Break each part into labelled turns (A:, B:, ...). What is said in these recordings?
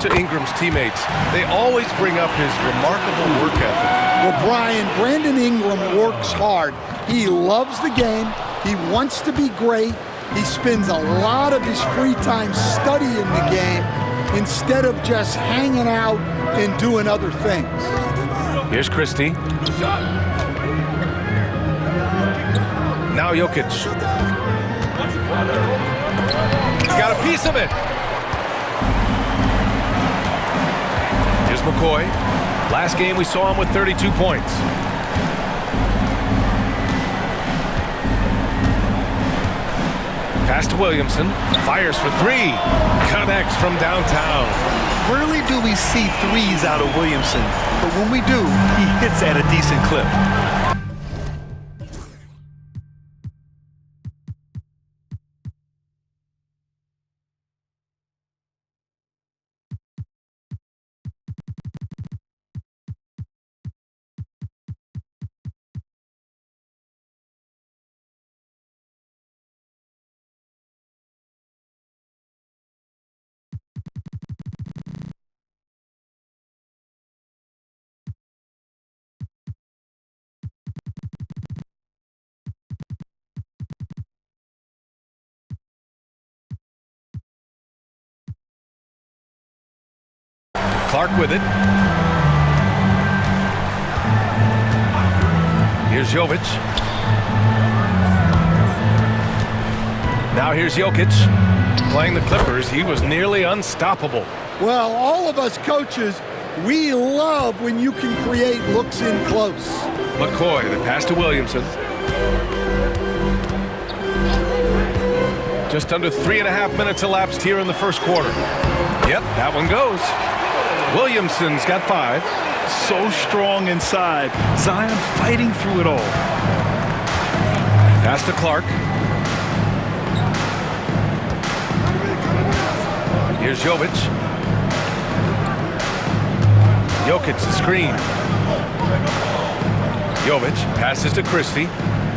A: To Ingram's teammates, they always bring up his remarkable work ethic.
B: Well, Brian, Brandon Ingram works hard. He loves the game. He wants to be great. He spends a lot of his free time studying the game instead of just hanging out and doing other things.
A: Here's Christie. Now Jokic. Got a piece of it. Here's McCoy. Last game we saw him with 32 points. Pass to Williamson. Fires for three. Connects from downtown.
C: Rarely do we see threes out of Williamson, but when we do, he hits at a decent clip.
A: Clark with it. Here's Jovic. Now here's Jokic. Playing the Clippers, he was nearly unstoppable.
B: Well, all of us coaches, we love when you can create looks in close.
A: McCoy, the pass to Williamson. Just under 3.5 minutes elapsed here in the first quarter. Yep, that one goes. Williamson's got 5.
C: So strong inside. Zion fighting through it all.
A: Pass to Clark. Here's Jovic. Jokic the screen. Jovic passes to Christie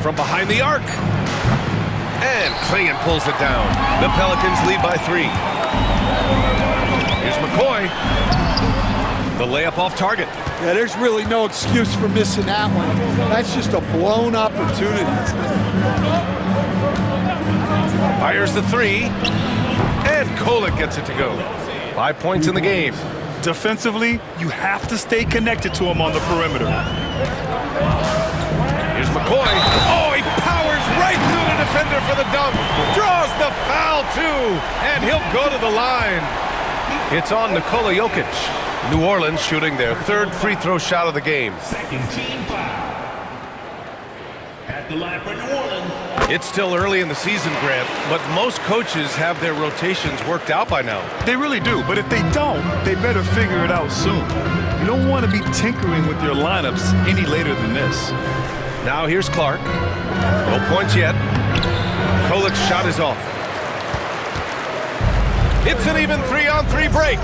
A: from behind the arc. And Clingan pulls it down. The Pelicans lead by 3. Here's McCoy. The layup off target.
B: Yeah, there's really no excuse for missing that one. That's just a blown opportunity.
A: Fires the 3. And Kolek gets it to go. 5 points in the game.
C: Defensively, you have to stay connected to him on the perimeter.
A: Here's McCoy. Oh, he powers right through the defender for the dunk. Draws the foul, too. And he'll go to the line. It's on Nikola Jokic. New Orleans shooting their 3rd free throw shot of the game.
D: Second team foul. At the line for New Orleans.
A: It's still early in the season, Grant, but most coaches have their rotations worked out by now.
C: They really do, but if they don't, they better figure it out soon. You don't want to be tinkering with your lineups any later than this.
A: Now here's Clark. No points yet. Kolik's shot is off. It's an even 3-on-3 break.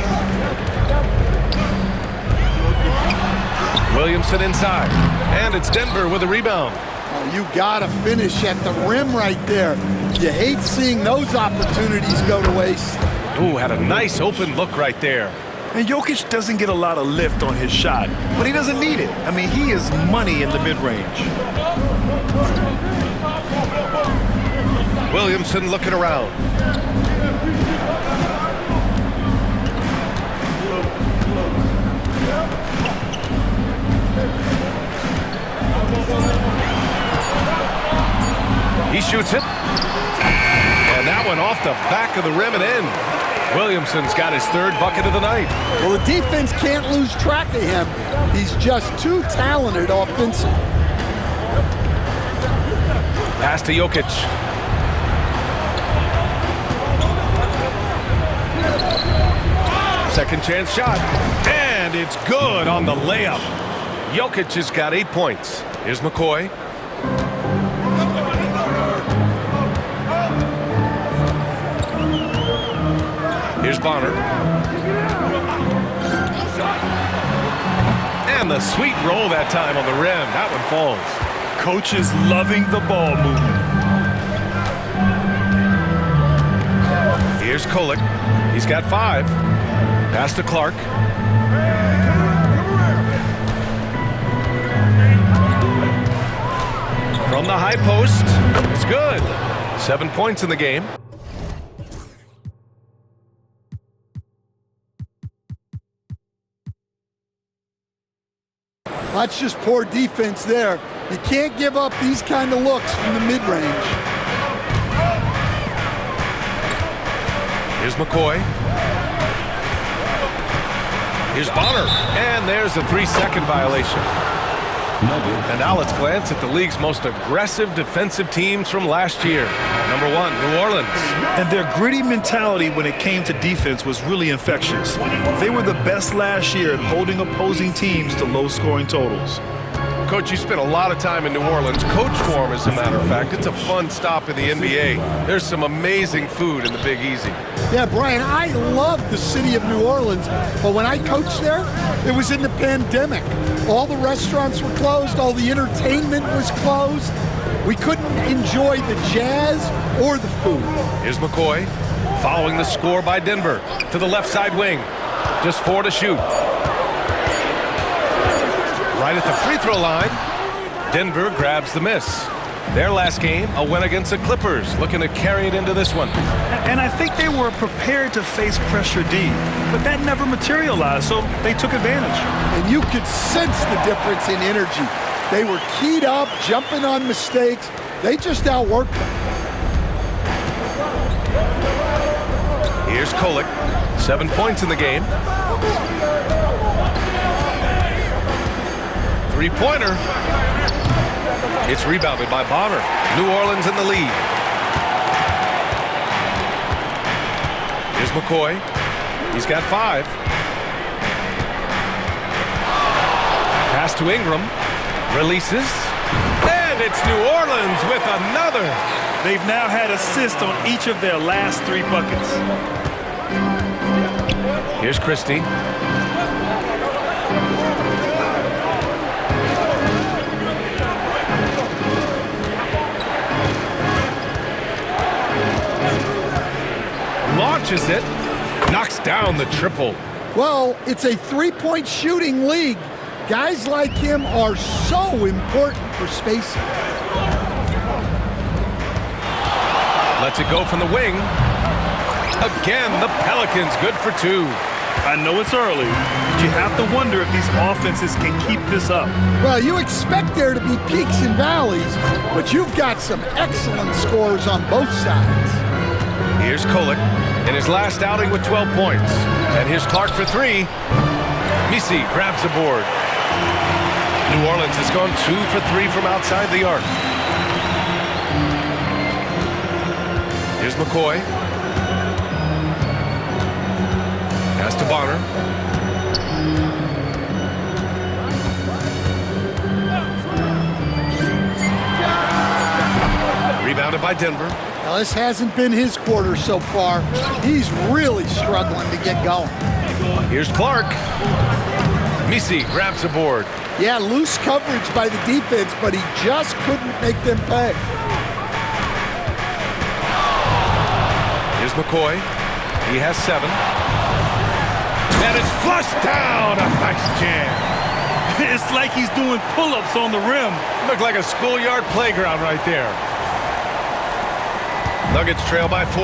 A: Williamson inside. And it's Denver with a rebound.
B: Oh, you gotta finish at the rim right there. You hate seeing those opportunities go to waste.
A: Ooh, had a nice open look right there.
C: And Jokic doesn't get a lot of lift on his shot, but he doesn't need it. I mean, he is money in the mid-range.
A: Williamson looking around. He shoots it. And that one off the back of the rim and in. Williamson's got his 3rd bucket of the night.
B: Well, the defense can't lose track of him. He's just too talented offensively.
A: Pass to Jokic. Second chance shot. And it's good on the layup. Jokic has got 8 points. Here's McCoy. Here's Bonner. And the sweet roll that time on the rim. That one falls.
C: Coach is loving the ball movement.
A: Here's Kolek. He's got 5. Pass to Clark. From the high post. It's good. 7 points in the game.
B: That's just poor defense there. You can't give up these kind of looks from the mid-range.
A: Here's McCoy. Here's Bonner. And there's a 3-second violation. And now let's glance at the league's most aggressive defensive teams from last year. Number 1, New Orleans.
C: And their gritty mentality when it came to defense was really infectious. They were the best last year at holding opposing teams to low-scoring totals.
A: Coach, you spent a lot of time in New Orleans. Coach for him, as a matter of fact. It's a fun stop in the NBA. There's some amazing food in the Big Easy.
B: Yeah, Brian, I love the city of New Orleans, but when I coached there, it was in the pandemic. All the restaurants were closed, all the entertainment was closed. We couldn't enjoy the jazz or the food.
A: Here's McCoy, following the score by Denver to the left side wing. Just 4 to shoot. Right at the free throw line, Denver grabs the miss. Their last game, a win against the Clippers, looking to carry it into this one.
C: And I think they were prepared to face pressure D, but that never materialized, so they took advantage.
B: And you could sense the difference in energy. They were keyed up, jumping on mistakes. They just outworked them.
A: Here's Kolek, 7 points in the game. Three-pointer. It's rebounded by Bonner. New Orleans in the lead. Here's McCoy. He's got 5. Pass to Ingram. Releases. And it's New Orleans with another.
C: They've now had assists on each of their last 3 buckets.
A: Here's Christie. Launches it, knocks down the triple.
B: Well, it's a three-point shooting league. Guys like him are so important for spacing.
A: Lets it go from the wing. Again, the Pelicans good for 2.
C: I know it's early, but you have to wonder if these offenses can keep this up.
B: Well, you expect there to be peaks and valleys, but you've got some excellent scores on both sides.
A: Here's Kolek in his last outing with 12 points. And here's Clark for 3. Misi grabs the board. New Orleans has gone 2 for 3 from outside the arc. Here's McCoy. Pass to Bonner. Rebounded by Denver.
B: Now, this hasn't been his quarter so far. He's really struggling to get going.
A: Here's Clark. Misi grabs the board.
B: Yeah, loose coverage by the defense, but he just couldn't make them pay.
A: Here's McCoy. He has 7. And it's flushed down. A nice jam.
C: It's like he's doing pull-ups on the rim.
A: Looked like a schoolyard playground right there. Nuggets trail by 4.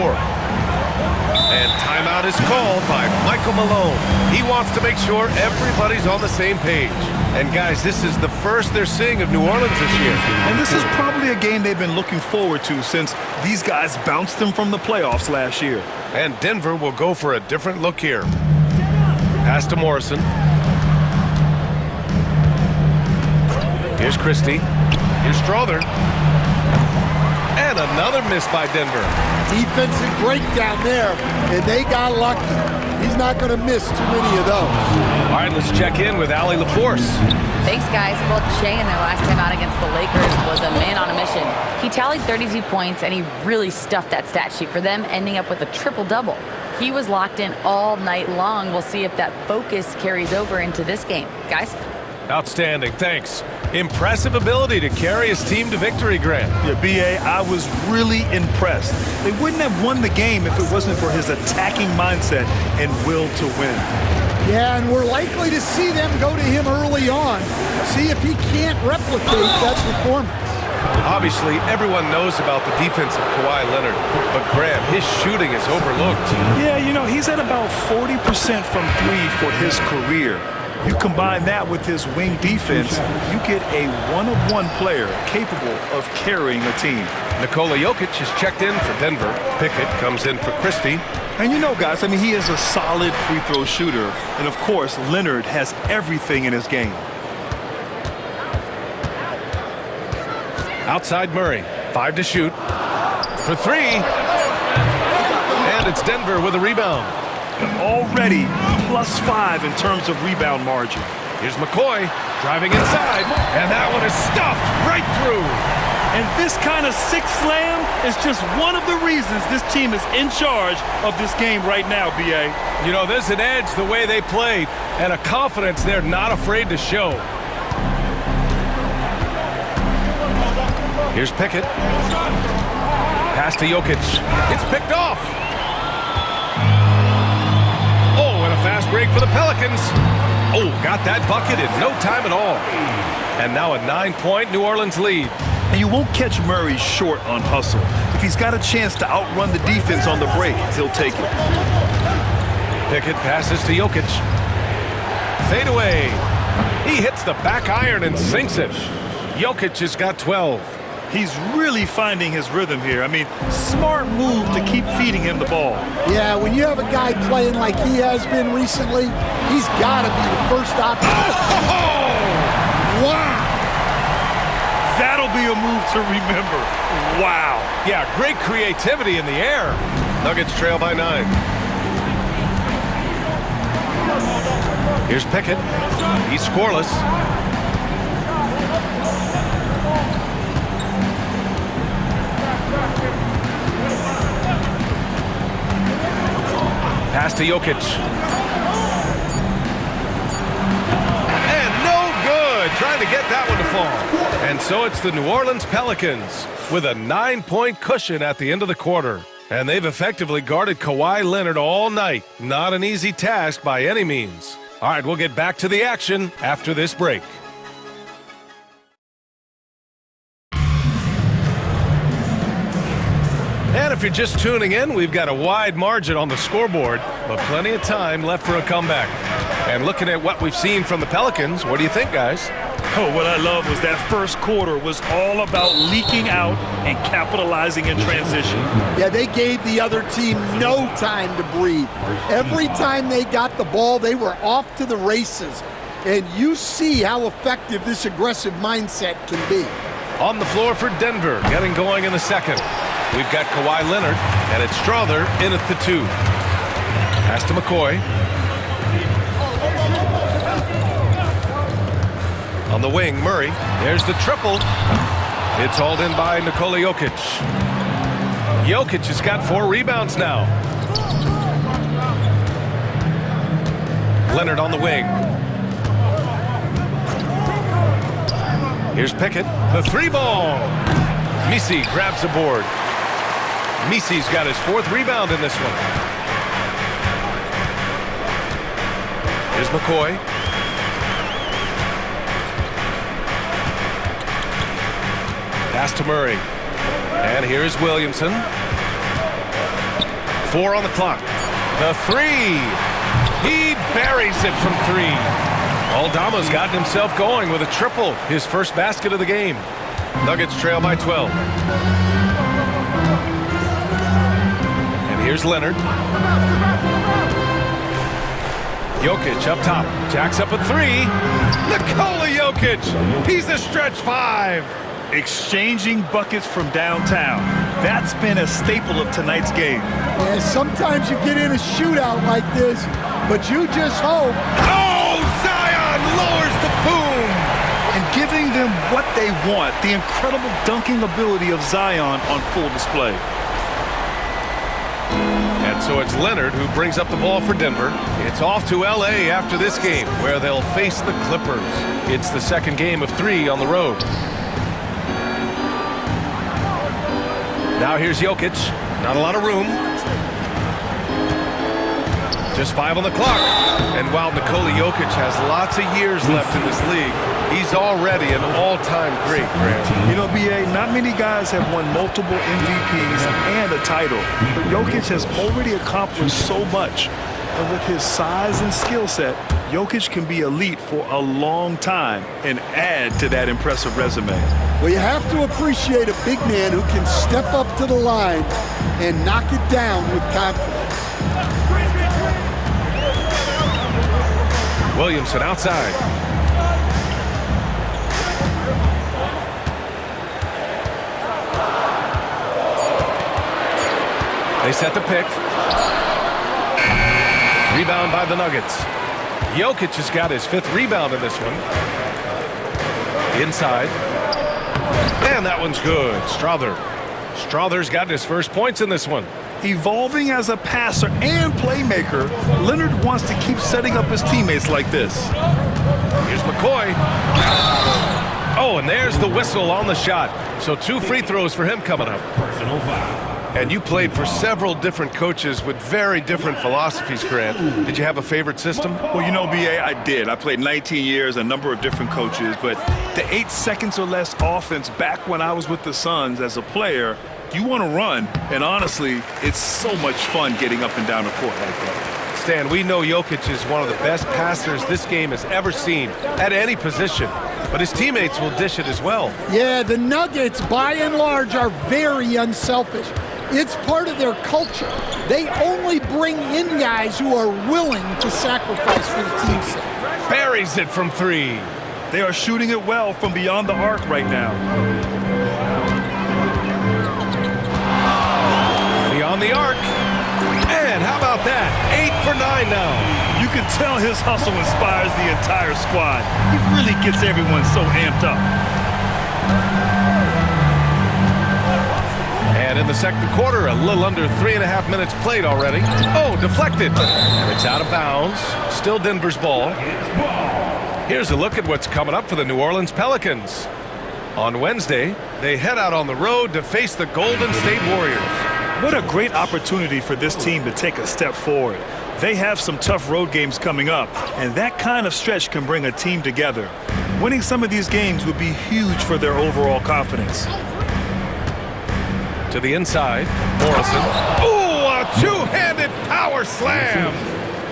A: And timeout is called by Michael Malone. He wants to make sure everybody's on the same page. And guys, this is the first they're seeing of New Orleans this year.
C: And this is probably a game they've been looking forward to since these guys bounced them from the playoffs last year.
A: And Denver will go for a different look here. Pass to Morrison. Here's Christie. Here's Strother. And another miss by Denver.
B: Defensive breakdown there, and they got lucky. He's not going to miss too many of those.
A: All right, let's check in with Allie LaForce.
E: Thanks, guys. Well, Shea in their last time out against the Lakers was a man on a mission. He tallied 32 points, and he really stuffed that stat sheet for them, ending up with a triple-double. He was locked in all night long. We'll see if that focus carries over into this game. Guys?
A: Outstanding, thanks. Impressive ability to carry his team to victory, Grant.
C: Yeah, B.A., I was really impressed. They wouldn't have won the game if it wasn't for his attacking mindset and will to win.
B: Yeah, and we're likely to see them go to him early on, see if he can't replicate that performance.
A: Obviously, everyone knows about the defense of Kawhi Leonard, but Grant, his shooting is overlooked.
C: Yeah, you know, he's at about 40% from three for his career. You combine that with his wing defense, you get a one-of-one player capable of carrying a team.
A: Nikola Jokic is checked in for Denver. Pickett comes in for Christie.
C: And you know, guys, I mean, he is a solid free throw shooter. And, of course, Leonard has everything in his game.
A: Outside Murray, 5 to shoot. For 3. And it's Denver with a rebound.
C: Already +5 in terms of rebound margin.
A: Here's McCoy driving inside, and that one is stuffed right through.
F: And this kind of six slam is just one of the reasons this team is in charge of this game right now, B.A.
A: You know, there's an edge the way they played and a confidence they're not afraid to show. Here's Pickett. Pass to Jokic. It's picked off. Oh, and a fast break for the Pelicans. Oh, got that bucket in no time at all. And now a 9-point New Orleans lead.
C: And you won't catch Murray short on hustle. If he's got a chance to outrun the defense on the break, he'll take it.
A: Pickett passes to Jokic. Fade away. He hits the back iron and sinks it. Jokic has got 12.
C: He's really finding his rhythm here. I mean, smart move to keep feeding him the ball.
B: Yeah, when you have a guy playing like he has been recently, he's got to be the first option.
A: Oh!
B: Wow!
C: That'll be a move to remember. Wow.
A: Yeah, great creativity in the air. Nuggets trail by 9. Here's Pickett. He's scoreless. Pass to Jokic. And no good. Trying to get that one to fall. And so it's the New Orleans Pelicans with a 9-point cushion at the end of the quarter. And they've effectively guarded Kawhi Leonard all night. Not an easy task by any means. All right, we'll get back to the action after this break. And if you're just tuning in, we've got a wide margin on the scoreboard, but plenty of time left for a comeback. And looking at what we've seen from the Pelicans, what do you think, guys?
F: Oh, what I love was that first quarter was all about leaking out and capitalizing in transition.
B: Yeah, they gave the other team no time to breathe. Every time they got the ball, they were off to the races. And you see how effective this aggressive mindset can be.
A: On the floor for Denver, getting going in the second. We've got Kawhi Leonard, and it's Strother in at the 2. Pass to McCoy. On the wing, Murray. There's the triple. It's hauled in by Nikola Jokic. Jokic has got 4 rebounds now. Leonard on the wing. Here's Pickett. The 3-ball. Misi grabs the board. Misi's got his 4th rebound in this one. Here's McCoy. Pass to Murray. And here's Williamson. 4 on the clock. The 3. He buries it from 3. Aldama's gotten himself going with a triple. His first basket of the game. Nuggets trail by 12. And here's Leonard. Jokic up top. Jacks up a 3. Nikola Jokic. He's a stretch 5.
C: Exchanging buckets from downtown. That's been a staple of tonight's game.
B: Yeah, sometimes you get in a shootout like this, but you just hope.
A: Oh, Zion lowers the boom.
C: And giving them what they want, the incredible dunking ability of Zion on full display.
A: And so it's Leonard who brings up the ball for Denver. It's off to L.A. after this game, where they'll face the Clippers. It's the second game of 3 on the road. Now here's Jokic. Not a lot of room. Just 5 on the clock. And while Nikola Jokic has lots of years left in this league, he's already an all-time great, Grant.
C: You know, B.A., not many guys have won multiple MVPs and a title. But Jokic has already accomplished so much. And with his size and skill set, Jokic can be elite for a long time and add to that impressive resume.
B: Well, you have to appreciate a big man who can step up to the line and knock it down with confidence.
A: Williamson outside. They set the pick. Rebound by the Nuggets. Jokic has got his 5th rebound in this one. Inside. And that one's good. Strother's got his first points in this one.
C: Evolving as a passer and playmaker, Leonard wants to keep setting up his teammates like this.
A: Here's McCoy. Oh, and there's the whistle on the shot. So 2 free throws for him coming up.
D: Personal foul.
A: And you played for several different coaches with very different philosophies, Grant. Did you have a favorite system?
C: Well, you know, B.A., I did. I played 19 years, a number of different coaches, but the 8 seconds or less offense back when I was with the Suns as a player, you want to run, and honestly, it's so much fun getting up and down the court like that.
A: Stan, we know Jokic is one of the best passers this game has ever seen at any position, but his teammates will dish it as well.
B: Yeah, the Nuggets, by and large, are very unselfish. It's part of their culture. They only bring in guys who are willing to sacrifice for the team's sake.
A: Buries it from 3.
C: They are shooting it well from beyond the arc right now.
A: Beyond the arc. And how about that? 8 for 9 now.
C: You can tell his hustle inspires the entire squad. He really gets everyone so amped up.
A: And in the second quarter, a little under 3.5 minutes played already. Oh, deflected. It's out of bounds. Still Denver's ball. Here's a look at what's coming up for the New Orleans Pelicans. On Wednesday, they head out on the road to face the Golden State Warriors.
C: What a great opportunity for this team to take a step forward. They have some tough road games coming up, and that kind of stretch can bring a team together. Winning some of these games would be huge for their overall confidence.
A: To the inside, Morrison. Ooh, a 2-handed power slam.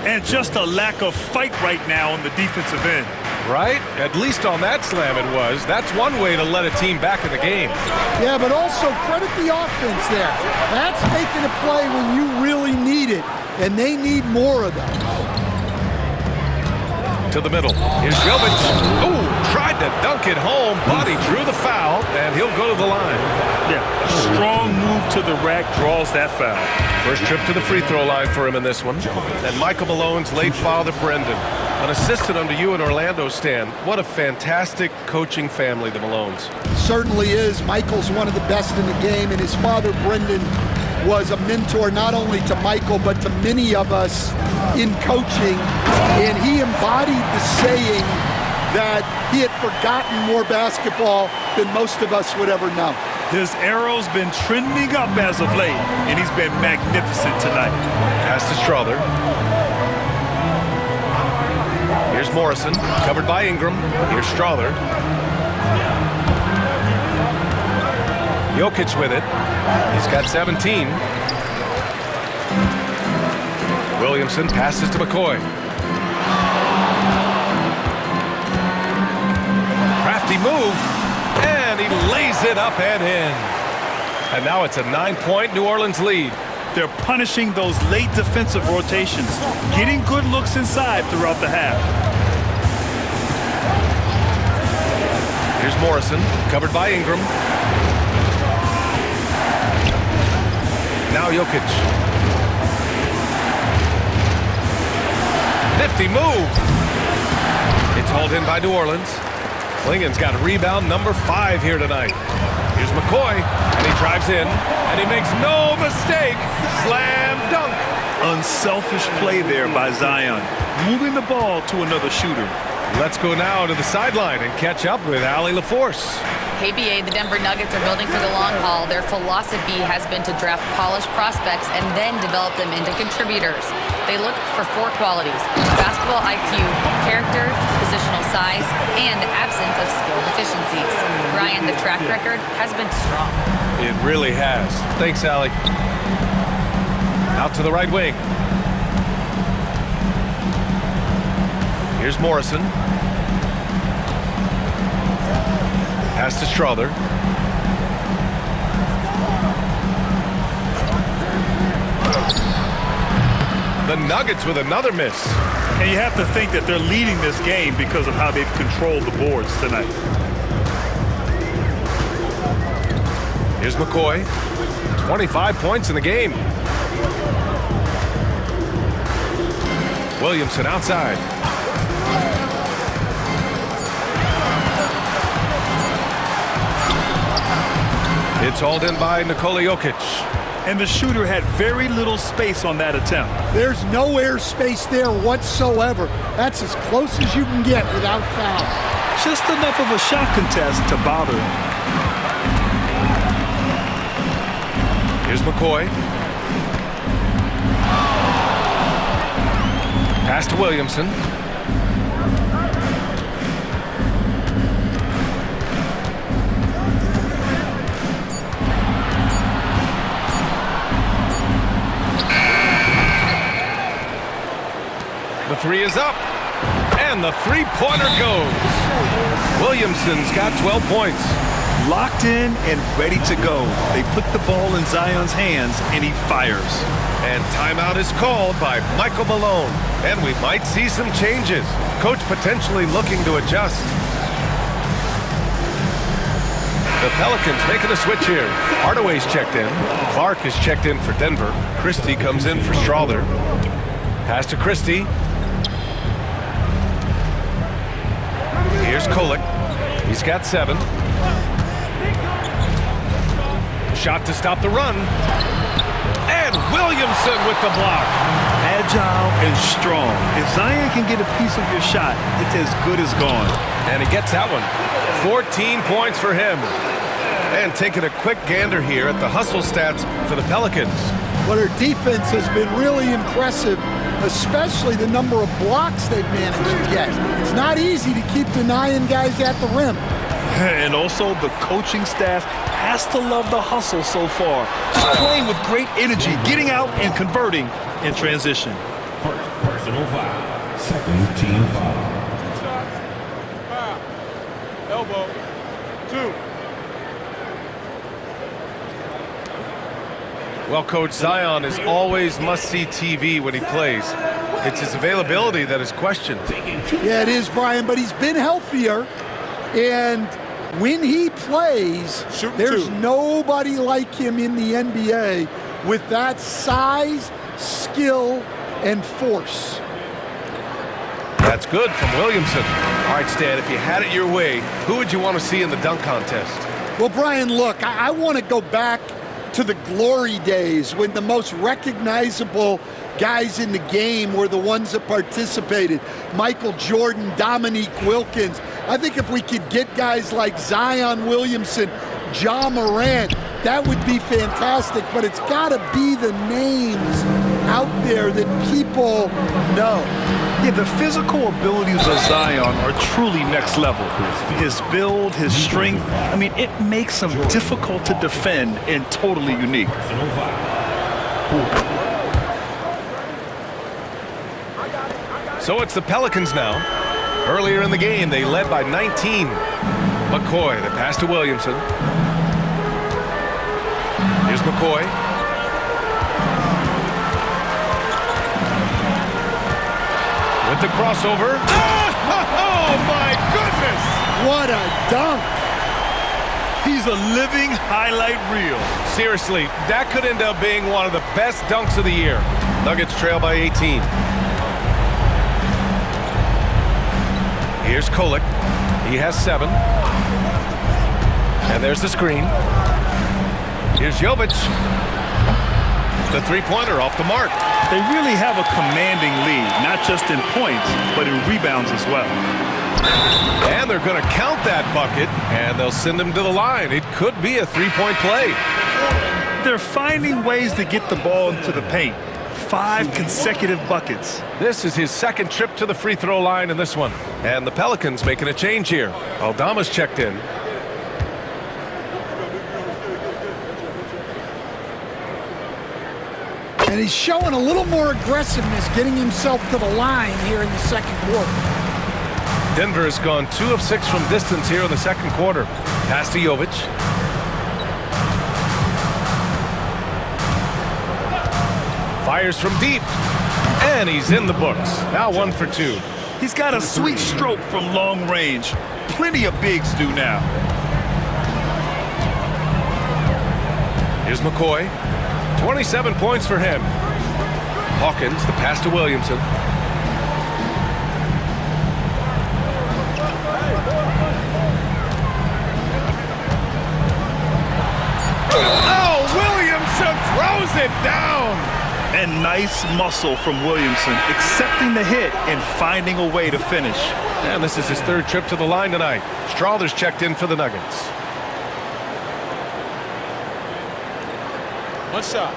C: And just a lack of fight right now on the defensive end.
A: Right? At least on that slam it was. That's one way to let a team back in the game.
B: Yeah, but also credit the offense there. That's making a play when you really need it, and they need more of those.
A: To the middle. Here's Jovic. Ooh, tried to dunk it home, but he drew the foul, and he'll go to the line.
C: Yeah, a strong move to the rack draws that foul.
A: First trip to the free throw line for him in this one. And Michael Malone's late father, Brendan, an assistant under you in Orlando, Stan. What a fantastic coaching family, the Malones.
B: Certainly is. Michael's one of the best in the game, and his father, Brendan, was a mentor not only to Michael but to many of us in coaching, and he embodied the saying that he had forgotten more basketball than most of us would ever know.
C: His arrow's been trending up as of late, and he's been magnificent tonight.
A: Pass to Strother. Here's Morrison, covered by Ingram. Here's Strother. Jokic with it. He's got 17. Williamson passes to McCoy. Crafty move, and he lays it up and in. And now it's a 9-point New Orleans lead.
C: They're punishing those late defensive rotations, getting good looks inside throughout the half.
A: Here's Morrison, covered by Ingram. Now Jokic. Nifty move. It's hauled in by New Orleans. Klingen's got rebound number 5 here tonight. Here's McCoy, and he drives in, and he makes no mistake. Slam dunk.
C: Unselfish play there by Zion, moving the ball to another shooter.
A: Let's go now to the sideline and catch up with Allie LaForce.
E: Hey, BA, the Denver Nuggets are building for the long haul. Their philosophy has been to draft polished prospects and then develop them into contributors. They look for 4 qualities: basketball IQ, character, positional size, and the absence of skill deficiencies. Ryan, the track record has been strong.
A: It really has. Thanks, Allie. Out to the right wing. Here's Morrison. Pass to Strother. The Nuggets with another miss.
F: And you have to think that they're leading this game because of how they've controlled the boards tonight.
A: Here's McCoy. 25 points in the game. Williamson outside. It's hauled in by Nikola Jokic.
F: And the shooter had very little space on that attempt.
B: There's no air space there whatsoever. That's as close as you can get without foul.
C: Just enough of a shot contest to bother him.
A: Here's McCoy. Pass to Williamson. The 3 is up, and the three-pointer goes. Williamson's got 12 points.
C: Locked in and ready to go. They put the ball in Zion's hands, and he fires.
A: And timeout is called by Michael Malone. And we might see some changes. Coach potentially looking to adjust. The Pelicans making a switch here. Hardaway's checked in. Clark is checked in for Denver. Christie comes in for Strother. Pass to Christie. Here's Kolek. He's got 7. Shot to stop the run. And Williamson with the block.
C: Agile and strong. If Zion can get a piece of your shot, it's as good as gone.
A: And he gets that one. 14 points for him. And taking a quick gander here at the hustle stats for the Pelicans.
B: But their defense has been really impressive, especially the number of blocks they've managed to get. It's not easy to keep denying guys at the rim.
C: And also the coaching staff has to love the hustle so far. Just playing with great energy, getting out and converting in transition.
D: First personal foul. Second team foul.
F: Elbow. 2.
A: Well, Coach, Zion is always must-see TV when he plays. It's his availability that is questioned.
B: Yeah, it is, Brian, but he's been healthier. And when he plays, there's nobody like him in the NBA with that size, skill, and force.
A: That's good from Williamson. All right, Stan, if you had it your way, who would you want to see in the dunk contest?
B: Well, Brian, look, I want to go back to the glory days when the most recognizable guys in the game were the ones that participated. Michael Jordan, Dominique Wilkins. I think if we could get guys like Zion Williamson, Ja Morant, that would be fantastic, but it's got to be the names out there that people know.
C: Yeah, the physical abilities of Zion are truly next level. His build, his strength, I mean, it makes him difficult to defend and totally unique.
A: So it's the Pelicans now. Earlier in the game, they led by 19. McCoy, the pass to Williamson. Here's McCoy. With the crossover. Oh, my goodness!
B: What a dunk!
F: He's a living highlight reel.
A: Seriously, that could end up being one of the best dunks of the year. Nuggets trail by 18. Here's Kolek. He has 7. And there's the screen. Here's Jovic. The three-pointer off the mark.
C: They really have a commanding lead, not just in points, but in rebounds as well.
A: And they're going to count that bucket, and they'll send him to the line. It could be a three-point play.
C: They're finding ways to get the ball into the paint. 5 consecutive buckets.
A: This is his second trip to the free throw line in this one. And the Pelicans making a change here. Aldama's checked in.
B: And he's showing a little more aggressiveness, getting himself to the line here in the second quarter.
A: Denver has gone 2 of 6 from distance here in the second quarter. Pass to Jovic. Fires from deep. And he's in the books. Now 1 for 2.
C: He's got a sweet stroke from long range. Plenty of bigs do now.
A: Here's McCoy. 27 points for him. Hawkins, the pass to Williamson. Oh, Williamson throws it down.
C: And nice muscle from Williamson, accepting the hit and finding a way to finish.
A: And this is his 3rd trip to the line tonight. Strawther's checked in for the Nuggets.
G: One shot.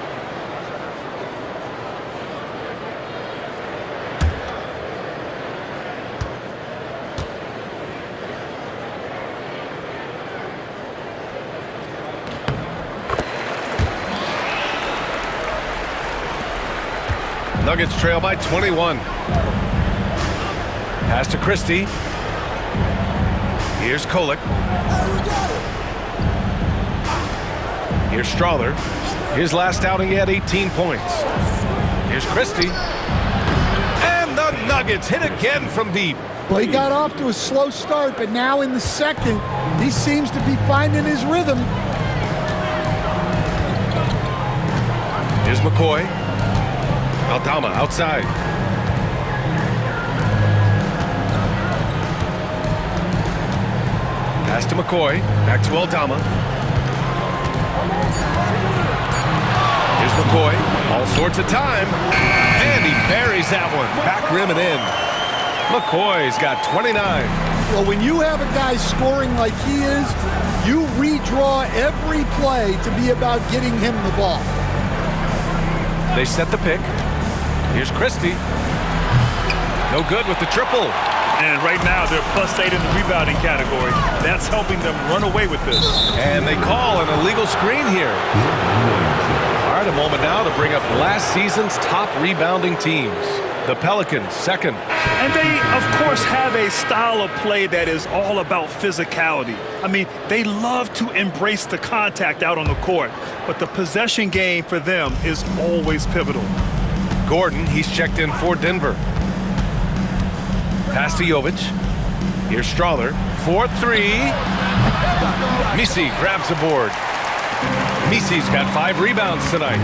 A: Nuggets trail by 21. Pass to Christie. Here's Kolek. Here's Strawther. His last outing, he had 18 points. Here's Christie. And the Nuggets hit again from deep.
B: Well, he got off to a slow start, but now in the second, he seems to be finding his rhythm.
A: Here's McCoy. Aldama outside. Pass to McCoy. Back to Aldama. Here's McCoy. All sorts of time. And he buries that one. Back rim and in. McCoy's got 29.
B: Well, when you have a guy scoring like he is, you redraw every play to be about getting him the ball.
A: They set the pick. Here's Christie. No good with the triple.
C: And right now, they're +8 in the rebounding category. That's helping them run away with this.
A: And they call an illegal screen here. All right, a moment now to bring up last season's top rebounding teams. The Pelicans, second.
C: And they, of course, have a style of play that is all about physicality. I mean, they love to embrace the contact out on the court, but the possession game for them is always pivotal.
A: Gordon, he's checked in for Denver. Pass to Jovic. Here's Strawther. 4-3. Misi grabs the board. Misi's got 5 rebounds tonight.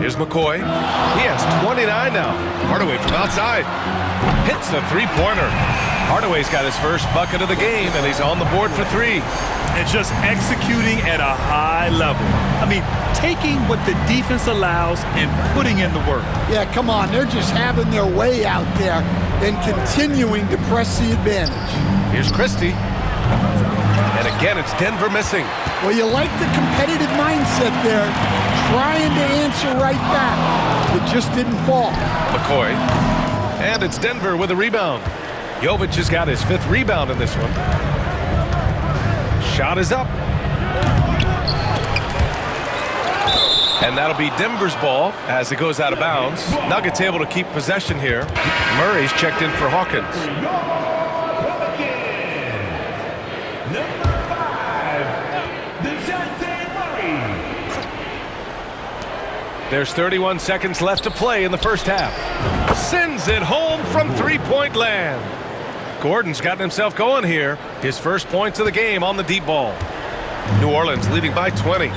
A: Here's McCoy. He has 29 now. Hardaway from outside. Hits the three-pointer. Hardaway's got his first bucket of the game, and he's on the board for 3.
C: And just executing at a high level. I mean, taking what the defense allows and putting in the work.
B: Yeah, come on. They're just having their way out there and continuing to press the advantage.
A: Here's Christie. And again, it's Denver missing.
B: Well, you like the competitive mindset there, trying to answer right back. It just didn't fall.
A: McCoy. And it's Denver with a rebound. Jovic has got his 5th rebound in this one. Shot is up. And that'll be Denver's ball as it goes out of bounds. Nuggets able to keep possession here. Murray's checked in for Hawkins.
D: Number 5, DeJounte Murray.
A: There's 31 seconds left to play in the first half. Sends it home from three-point land. Gordon's gotten himself going here. His first points of the game on the deep ball. New Orleans leading by 20.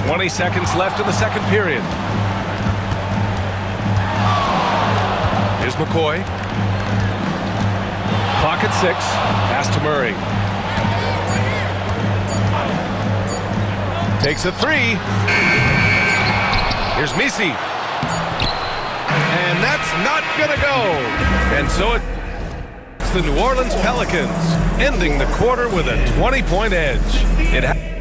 A: 20 seconds left in the second period. Here's McCoy. Clock at 6. Pass to Murray. Takes a three. Here's Messi. And that's not gonna go. And so it's the New Orleans Pelicans ending the quarter with a 20-point edge.